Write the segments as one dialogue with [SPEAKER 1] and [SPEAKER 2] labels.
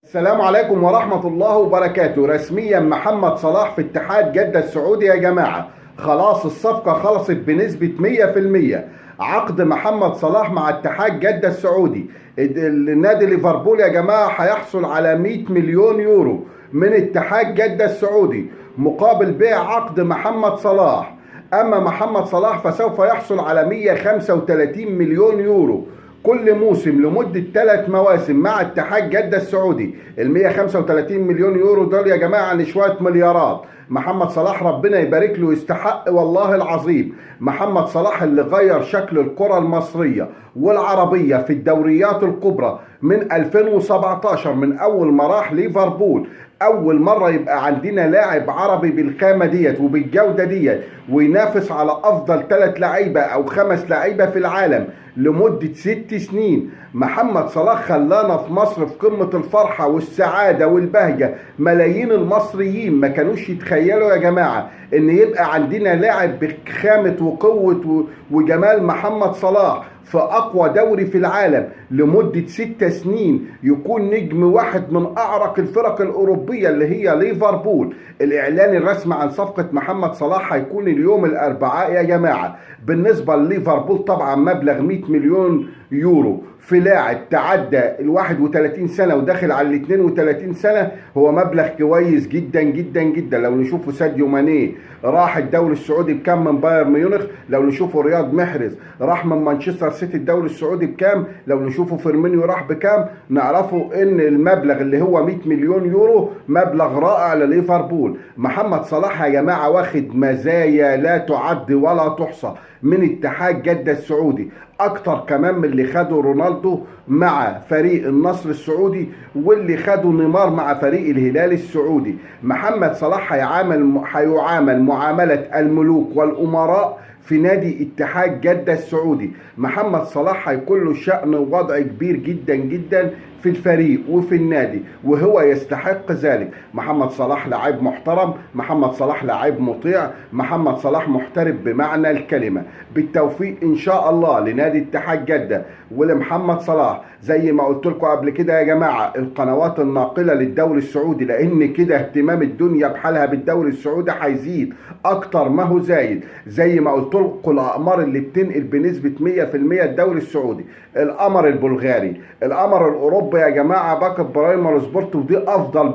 [SPEAKER 1] السلام عليكم ورحمة الله وبركاته. رسميا محمد صلاح في اتحاد جدة السعودي يا جماعة. خلاص الصفقة خلصت بنسبة 100%. عقد محمد صلاح مع اتحاد جدة السعودي. النادي ليفربول يا جماعة هيحصل على 100 مليون يورو من اتحاد جدة السعودي مقابل بيع عقد محمد صلاح. أما محمد صلاح فسوف يحصل على 135 مليون يورو كل موسم لمدة 3 مواسم مع اتحاد جدة السعودي. ال 135 مليون يورو دول يا جماعة يعني شوية مليارات. محمد صلاح ربنا يبارك له يستحق والله العظيم. محمد صلاح اللي غير شكل الكرة المصرية والعربية في الدوريات الكبرى من 2017 من أول ما راح ليفربول. أول مرة يبقى عندنا لاعب عربي بالخامة ديت وبالجودة ديت وينافس على أفضل 3 لعيبة أو 5 لعيبة في العالم لمدة 6 سنين. محمد صلاح خلانا في مصر في قمة الفرحة والسعادة والبهجة. ملايين المصريين ما كانوش يتخيلوا يا جماعة ان يبقى عندنا لاعب بخامة وقوة وجمال محمد صلاح في أقوى دوري في العالم لمدة 6 سنين يكون نجم واحد من أعرق الفرق الأوروبية اللي هي ليفربول. الإعلان الرسمي عن صفقة محمد صلاح هيكون اليوم الأربعاء يا جماعة. بالنسبة لليفربول طبعا مبلغ 100 مليون يورو في لاعب تعدى ال 31 سنة وداخل على ال 32 سنة هو مبلغ كويس جدا جدا جدا. لو نشوفوا ساديو ماني راح الدوري السعودي بكام من بايرن ميونخ، لو نشوفوا رياض محرز راح من مانشستر سيتي الدوري السعودي بكام، لو نشوفوا فيرمينيو راح بكام، نعرفوا ان المبلغ اللي هو 100 مليون يورو مبلغ رائع لليفربول. محمد صلاح يا جماعة واخد مزايا لا تعد ولا تحصى من اتحاد جدة السعودي، اكتر كمان من اللي خده رونالدو مع فريق النصر السعودي واللي خده نيمار مع فريق الهلال السعودي. محمد صلاح هيعامل معاملة الملوك والامراء في نادي اتحاد جدة السعودي. محمد صلاح هيكون له شأن ووضع كبير جدا جدا في الفريق وفي النادي وهو يستحق ذلك. محمد صلاح لاعب محترم، محمد صلاح لاعب مطيع، محمد صلاح محترف بمعنى الكلمة. بالتوفيق ان شاء الله لنادي اتحاد جدة ولمحمد صلاح. زي ما قلت لكم قبل كده يا جماعة القنوات الناقلة للدوري السعودي، لان كده اهتمام الدنيا بحالها بالدوري السعودي هيزيد اكتر ما هو زايد. زي ما قلت لكم الاقمار اللي بتنقل بنسبة 100% الدوري السعودي، القمر البلغاري، القمر الاوروبي يا جماعه باقه برايمر سبورت، ودي افضل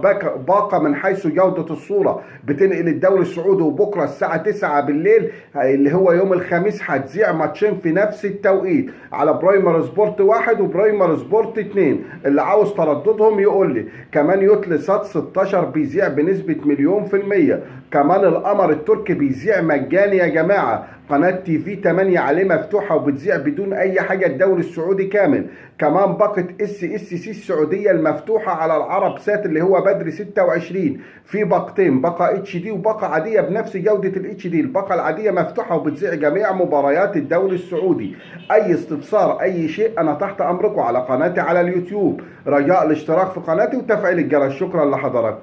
[SPEAKER 1] باقه من حيث جوده الصوره بتنقل الدوري السعودي. وبكره الساعه 9 بالليل اللي هو يوم الخميس هتذيع ماتشين في نفس التوقيت على برايمر سبورت 1 وبرايمر سبورت 2. اللي عاوز ترددهم يقول لي. كمان يوتل سات 16 بيذيع بنسبه 100%. كمان القمر التركي بيذيع مجاني يا جماعه. قناة تي في 8 عليه مفتوحة وبتذيع بدون أي حاجة الدوري السعودي كامل. كمان باقة اس اس سي السعودية المفتوحة على العرب سات اللي هو بدر 26 في باقتين، باقة اتش دي وباقة عادية بنفس جودة الاتش دي. الباقة العادية مفتوحة وبتذيع جميع مباريات الدوري السعودي. أي استفسار أي شيء أنا تحت أمركم على قناتي على اليوتيوب. رجاء الاشتراك في قناتي وتفعيل الجرس. شكرا لحضراتكم.